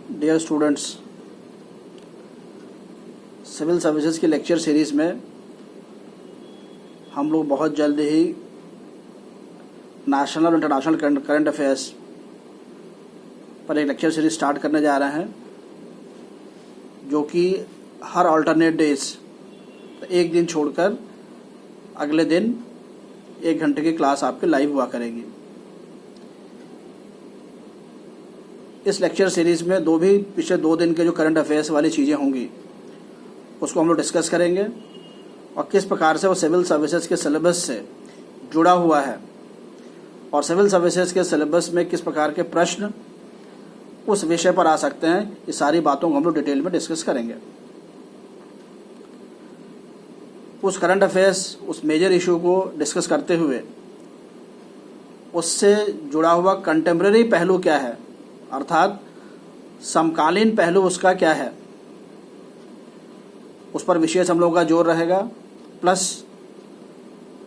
Dear students, civil services की lecture series में हम लोग बहुत जल्द ही नेशनल और इंटरनेशनल करंट अफेयर्स पर एक लेक्चर सीरीज स्टार्ट करने जा रहे हैं, जो कि हर अल्टरनेट डेज एक दिन छोड़कर अगले दिन 1 घंटे की क्लास आपके लाइव हुआ करेगी। इस लेक्चर सीरीज़ में पिछले 2 दिन के जो करंट अफेयर्स वाली चीज़ें होंगी उसको हम लोग डिस्कस करेंगे और किस प्रकार से वो सिविल सर्विसेज के सिलेबस से जुड़ा हुआ है और सिविल सर्विसेज के सिलेबस में किस प्रकार के प्रश्न उस विषय पर आ सकते हैं। ये सारी बातों को हम लोग डिटेल में डिस्कस करेंगे। उस करंट अफेयर्स, उस मेजर इशू को डिस्कस करते हुए उससे जुड़ा हुआ कंटेम्प्रेरी पहलू क्या है, अर्थात समकालीन पहलू उसका क्या है, उस पर विशेष हम लोगों का जोर रहेगा। प्लस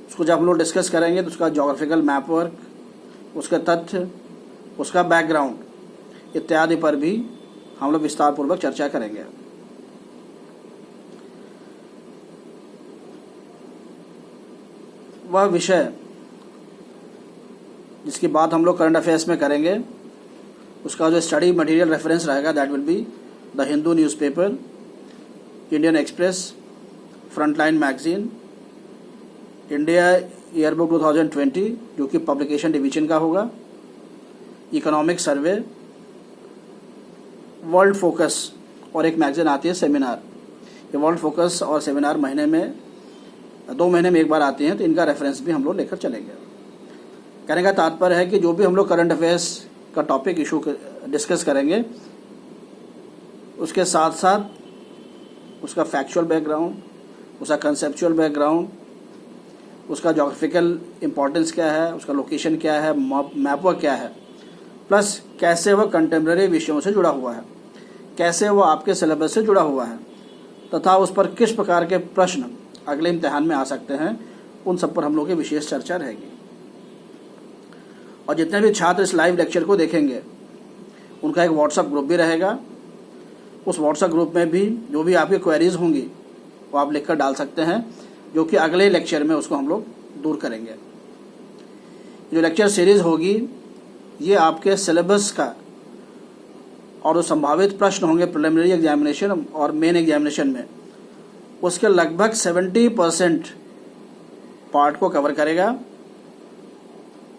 उसको जब हम लोग डिस्कस करेंगे तो उसका ज्योग्राफिकल मैप वर्क, उसके तथ्य, उसका बैकग्राउंड इत्यादि पर भी हम लोग विस्तारपूर्वक चर्चा करेंगे। वह विषय जिसकी बात हम लोग करंट अफेयर्स में करेंगे, उसका जो स्टडी मटेरियल रेफरेंस रहेगा that will be the Hindu newspaper, Indian express, frontline magazine, India yearbook 2020 जो कि पब्लिकेशन डिवीजन का होगा, इकोनॉमिक सर्वे, वर्ल्ड फोकस और एक मैगजीन आती है सेमिनार। ये वर्ल्ड फोकस और सेमिनार महीने में 2 महीने में एक बार आती हैं, तो इनका रेफरेंस भी हम लोग लेकर चलेंगे। कहने का तात्पर्य है कि जो भी हम लोग करंट अफेयर्स का टॉपिक इशू डिस्कस करेंगे उसके साथ साथ उसका फैक्चुअल बैकग्राउंड, उसका कंसेप्चुअल बैकग्राउंड, उसका ज्योग्राफिकल इम्पोर्टेंस क्या है, उसका लोकेशन क्या है, मैप वर्क क्या है, प्लस कैसे वह कंटेम्प्रेरी विषयों से जुड़ा हुआ है, कैसे वह आपके सिलेबस से जुड़ा हुआ है, तथा उस पर किस प्रकार के प्रश्न अगले इम्तिहान में आ सकते हैं, उन सब पर हम लोग की विशेष चर्चा रहेगी। और जितने भी छात्र इस लाइव लेक्चर को देखेंगे उनका एक व्हाट्सएप ग्रुप भी रहेगा। उस व्हाट्सएप ग्रुप में भी जो भी आपकी क्वेरीज होंगी वो आप लिखकर डाल सकते हैं, जो कि अगले लेक्चर में उसको हम लोग दूर करेंगे। जो लेक्चर सीरीज होगी ये आपके सिलेबस का और जो संभावित प्रश्न होंगे प्रिलिमिनरी एग्जामिनेशन और मेन एग्जामिनेशन में, उसके लगभग 70% पार्ट को कवर करेगा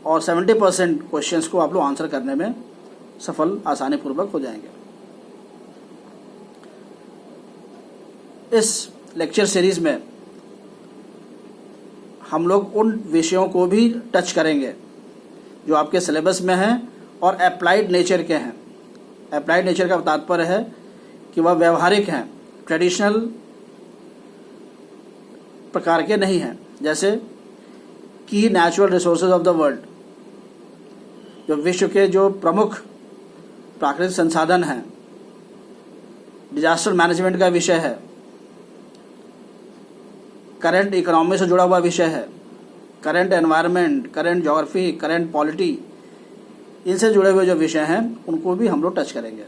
और 70% क्वेश्चंस को आप लोग आंसर करने में सफल आसानी पूर्वक हो जाएंगे। इस लेक्चर सीरीज में हम लोग उन विषयों को भी टच करेंगे जो आपके सिलेबस में हैं और अप्लाइड नेचर के हैं। अप्लाइड नेचर का तात्पर्य है कि वह व्यवहारिक हैं, ट्रेडिशनल प्रकार के नहीं हैं। जैसे की natural resources of the world, जो विश्व के जो प्रमुख प्राकृतिक संसाधन हैं, डिजास्टर मैनेजमेंट का विषय है, करंट इकोनॉमी से जुड़ा हुआ विषय है, current environment, current geography, current polity, इनसे जुड़े हुए जो विषय हैं उनको भी हम लोग टच करेंगे।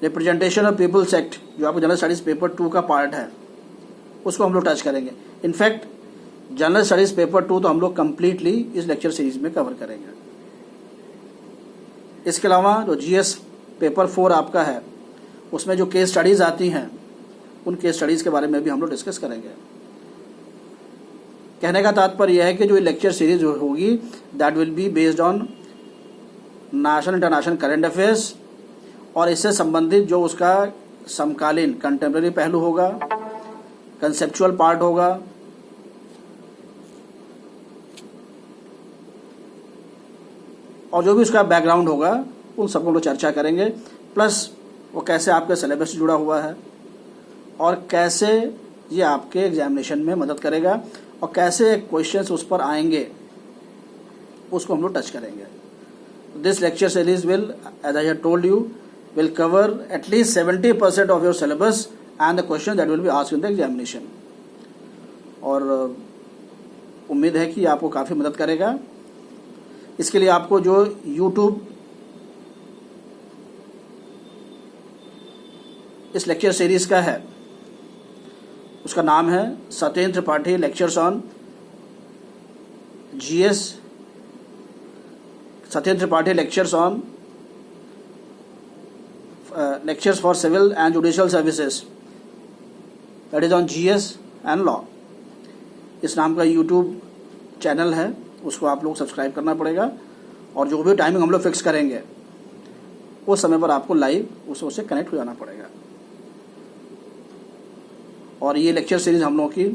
रिप्रेजेंटेशन ऑफ पीपल्स एक्ट जो आपको जनरल स्टडीज पेपर 2 का पार्ट है, उसको हम लोग टच करेंगे। इनफैक्ट जनरल स्टडीज पेपर 2 तो हम लोग कंप्लीटली इस लेक्चर सीरीज में कवर करेंगे। इसके अलावा जो जीएस पेपर 4 आपका है, उसमें जो केस स्टडीज आती हैं उन केस स्टडीज के बारे में भी हम लोग डिस्कस करेंगे। कहने का तात्पर्य यह है कि जो लेक्चर सीरीज होगी that will be based on national international current affairs और इससे संबंधित जो उसका समकालीन कंटेम्प्रेरी पहलू होगा, कंसेप्चुअल पार्ट होगा, और जो भी उसका बैकग्राउंड होगा उन सबको हम लोग चर्चा करेंगे। प्लस वो कैसे आपके सिलेबस से जुड़ा हुआ है और कैसे ये आपके एग्जामिनेशन में मदद करेगा और कैसे क्वेश्चंस उस पर आएंगे उसको हम लोग टच करेंगे। This lecture series will, as I have told you, will cover at least 70% of your syllabus and the question that will be asked in the examination। और उम्मीद है कि आपको काफ़ी मदद करेगा। इसके लिए आपको जो YouTube इस लेक्चर सीरीज़ का है, उसका नाम है Satyendra Tripathi lectures on GS, Satyendra Tripathi lectures on lectures for civil and judicial services, that is on GS and law। इस नाम का YouTube चैनल है, उसको आप लोग सब्सक्राइब करना पड़ेगा और जो भी टाइमिंग हम लोग फिक्स करेंगे उस समय पर आपको लाइव उससे कनेक्ट हो जाना पड़ेगा। और ये लेक्चर सीरीज हम लोगों की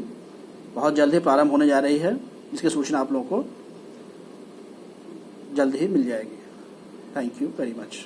बहुत जल्द ही प्रारंभ होने जा रही है, इसकी सूचना आप लोगों को जल्द ही मिल जाएगी। Thank you very much.